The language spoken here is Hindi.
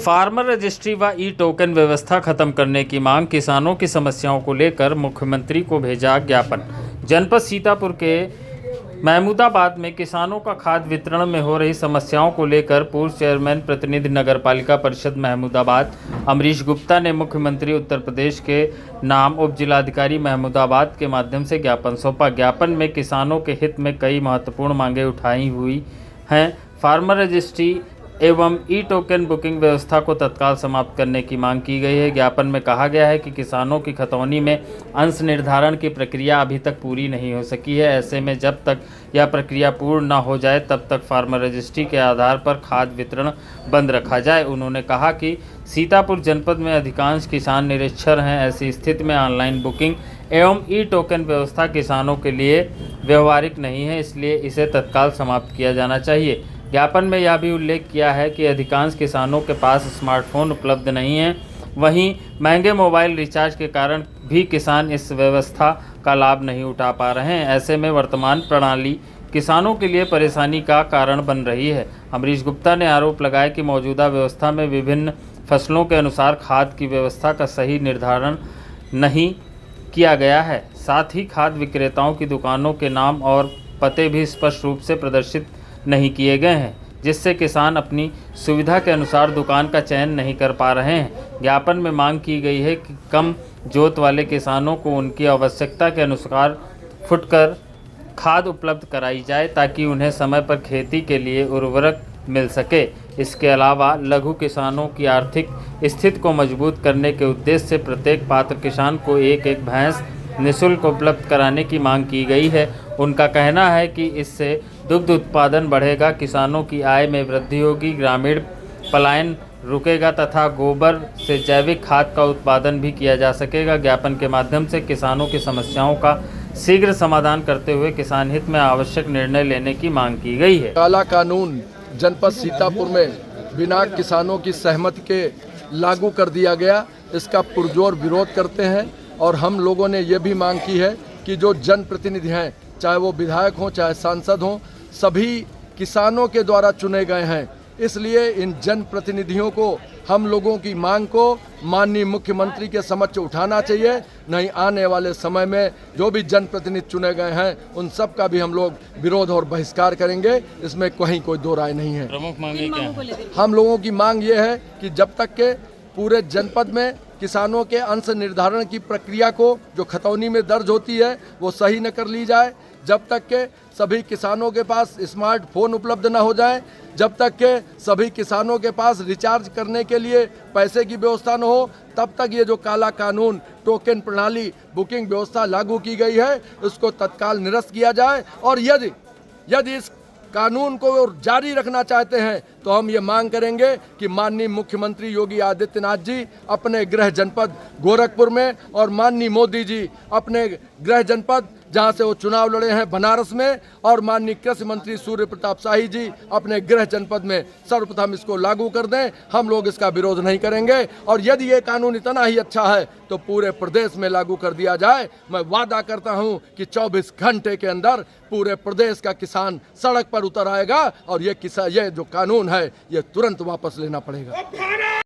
फार्मर रजिस्ट्री व ई टोकन व्यवस्था खत्म करने की मांग, किसानों की समस्याओं को लेकर मुख्यमंत्री को भेजा ज्ञापन। जनपद सीतापुर के महमूदाबाद में किसानों का खाद वितरण में हो रही समस्याओं को लेकर पूर्व चेयरमैन प्रतिनिधि नगरपालिका परिषद महमूदाबाद अमरीश गुप्ता ने मुख्यमंत्री उत्तर प्रदेश के नाम उप जिलाधिकारी महमूदाबाद के माध्यम से ज्ञापन सौंपा। ज्ञापन में किसानों के हित में कई महत्वपूर्ण मांगें उठाई हुई हैं। फार्मर रजिस्ट्री एवं ई टोकन बुकिंग व्यवस्था को तत्काल समाप्त करने की मांग की गई है। ज्ञापन में कहा गया है कि किसानों की खतौनी में अंश निर्धारण की प्रक्रिया अभी तक पूरी नहीं हो सकी है। ऐसे में जब तक यह प्रक्रिया पूर्ण न हो जाए तब तक फार्मर रजिस्ट्री के आधार पर खाद वितरण बंद रखा जाए। उन्होंने कहा कि सीतापुर जनपद में अधिकांश किसान निरक्षर हैं। ऐसी स्थिति में ऑनलाइन बुकिंग एवं ई टोकन व्यवस्था किसानों के लिए व्यवहारिक नहीं है, इसलिए इसे तत्काल समाप्त किया जाना चाहिए। ज्ञापन में यह भी उल्लेख किया है कि अधिकांश किसानों के पास स्मार्टफोन उपलब्ध नहीं है। वहीं महंगे मोबाइल रिचार्ज के कारण भी किसान इस व्यवस्था का लाभ नहीं उठा पा रहे हैं। ऐसे में वर्तमान प्रणाली किसानों के लिए परेशानी का कारण बन रही है। अमरीश गुप्ता ने आरोप लगाया कि मौजूदा व्यवस्था में विभिन्न फसलों के अनुसार खाद की व्यवस्था का सही निर्धारण नहीं किया गया है। साथ ही खाद विक्रेताओं की दुकानों के नाम और पते भी स्पष्ट रूप से प्रदर्शित नहीं किए गए हैं, जिससे किसान अपनी सुविधा के अनुसार दुकान का चयन नहीं कर पा रहे हैं। ज्ञापन में मांग की गई है कि कम जोत वाले किसानों को उनकी आवश्यकता के अनुसार फुटकर खाद उपलब्ध कराई जाए ताकि उन्हें समय पर खेती के लिए उर्वरक मिल सके। इसके अलावा लघु किसानों की आर्थिक स्थिति को मजबूत करने के उद्देश्य से प्रत्येक पात्र किसान को एक भैंस निःशुल्क उपलब्ध कराने की मांग की गई है। उनका कहना है कि इससे दुग्ध उत्पादन बढ़ेगा, किसानों की आय में वृद्धि होगी, ग्रामीण पलायन रुकेगा तथा गोबर से जैविक खाद का उत्पादन भी किया जा सकेगा। ज्ञापन के माध्यम से किसानों की समस्याओं का शीघ्र समाधान करते हुए किसान हित में आवश्यक निर्णय लेने की मांग की गई है। काला कानून जनपद सीतापुर में बिना किसानों की सहमति के लागू कर दिया गया, इसका पुरजोर विरोध करते हैं। और हम लोगों ने ये भी मांग की है कि जो जनप्रतिनिधि हैं, चाहे वो विधायक हों चाहे सांसद हों, सभी किसानों के द्वारा चुने गए हैं। इसलिए इन जनप्रतिनिधियों को हम लोगों की मांग को माननीय मुख्यमंत्री के समक्ष उठाना चाहिए। नहीं आने वाले समय में जो भी जनप्रतिनिधि चुने गए हैं उन सब का भी हम लोग विरोध और बहिष्कार करेंगे, इसमें कहीं कोई दो राय नहीं है। प्रमुख मांगे क्या है? हम लोगों की मांग ये है कि जब तक के पूरे जनपद में किसानों के अंश निर्धारण की प्रक्रिया को जो खतौनी में दर्ज होती है वो सही न कर ली जाए, जब तक के सभी किसानों के पास स्मार्टफोन उपलब्ध न हो जाए, जब तक के सभी किसानों के पास रिचार्ज करने के लिए पैसे की व्यवस्था न हो, तब तक ये जो काला कानून टोकन प्रणाली बुकिंग व्यवस्था लागू की गई है उसको तत्काल निरस्त किया जाए। और यदि इस कानून को जारी रखना चाहते हैं तो हम ये मांग करेंगे कि माननीय मुख्यमंत्री योगी आदित्यनाथ जी अपने गृह जनपद गोरखपुर में और माननीय मोदी जी अपने गृह जनपद जहां से वो चुनाव लड़े हैं बनारस में और माननीय कृषि मंत्री सूर्य प्रताप शाही जी अपने गृह जनपद में सर्वप्रथम इसको लागू कर दें। हम लोग इसका विरोध नहीं करेंगे और यदि ये कानून इतना ही अच्छा है तो पूरे प्रदेश में लागू कर दिया जाए। मैं वादा करता हूं कि 24 घंटे के अंदर पूरे प्रदेश का किसान सड़क पर उतर आएगा और ये जो कानून है ये तुरंत वापस लेना पड़ेगा।